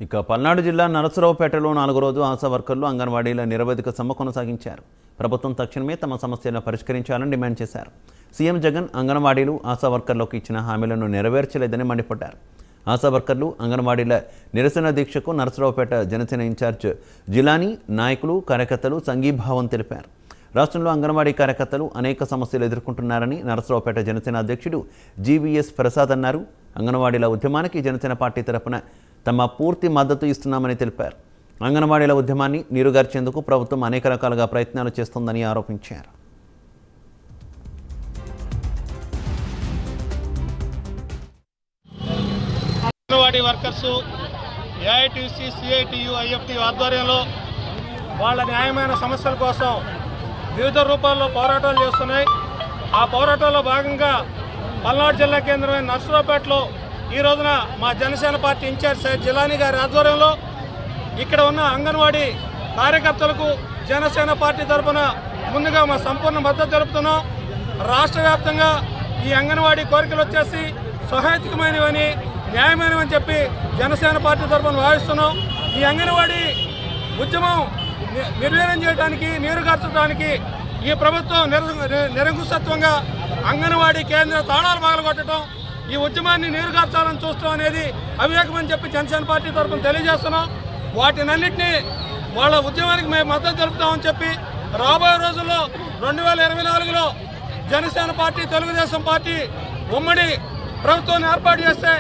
ఇక పల్నాడు జిల్లా నరసరావుపేటలో 4వ రోజు ఆశా వర్కర్లు అంగన్వాడీల నిరవధిక సమ్మె కొనసాగించారు. ప్రభుత్వం తక్షణమే తమ సమస్యలను పరిష్కరించాలని డిమాండ్ చేశారు. సీఎం జగన్ అంగన్వాడీలు ఆశా వర్కర్లకు ఇచ్చిన హామీలను నెరవేర్చలేదని మండిపడ్డారు. ఆశా వర్కర్లు అంగన్వాడీల నిరసన దీక్షకు నరసరావుపేట జనసేన ఇన్ఛార్జ్ జిలానీ నాయకులు కార్యకర్తలు సంఘీభావం తెలిపారు. రాష్ట్రంలో అంగన్వాడీ కార్యకర్తలు అనేక సమస్యలు ఎదుర్కొంటున్నారని నరసరావుపేట జనసేన అధ్యక్షుడు జీవీఎస్ ప్రసాద్ అన్నారు. అంగన్వాడీల ఉద్యమానికి జనసేన పార్టీ తరపున తమ పూర్తి మద్దతు ఇస్తున్నామని తెలిపారు. అంగన్వాడీల ఉద్యమాన్ని నీరుగార్చేందుకు ప్రభుత్వం అనేక రకాలుగా ప్రయత్నాలు చేస్తోందని ఆరోపించారు. Anganwadi workers AITC, CITU, IFT ఆధ్వర్యంలో వాళ్ళ న్యాయమైన సమస్యల కోసం వివిధ రూపాల్లో పోరాటాలు చేస్తున్నాయి. ఆ పోరాటంలో భాగంగా పల్నాడు జిల్లా కేంద్రమైన నరసరావుపేటలో ఈ రోజున మా జనసేన పార్టీ ఇన్ఛార్జ్ సయ్యద్ జిలానీ గారి ఆధ్వర్యంలో ఇక్కడ ఉన్న అంగన్వాడీ కార్యకర్తలకు జనసేన పార్టీ తరఫున ముందుగా మా సంపూర్ణ మద్దతు తెలుపుతున్నాం. రాష్ట్ర వ్యాప్తంగా ఈ అంగన్వాడీ కోరికలు వచ్చేసి సహేతుకమైనవని, న్యాయమైనవని చెప్పి జనసేన పార్టీ తరఫున భావిస్తున్నాం. ఈ అంగన్వాడీ ఉద్యమం నిర్వీర్యం చేయడానికి, నీరుగార్చడానికి ఈ ప్రభుత్వం నిరంకుశత్వంగా అంగన్వాడీ కేంద్ర తాళాలు పగలగొట్టడం, ఈ ఉద్యమాన్ని నీరుగార్చాలని చూస్తాం అనేది అవివేకమని చెప్పి జనసేన పార్టీ తరఫున తెలియజేస్తున్నాం. వాటినన్నింటినీ వాళ్ళ ఉద్యమానికి మేము మద్దతు తెలుపుతామని చెప్పి రాబోయే రోజుల్లో 2024లో జనసేన పార్టీ, తెలుగుదేశం పార్టీ ఉమ్మడి ప్రభుత్వాన్ని ఏర్పాటు చేస్తే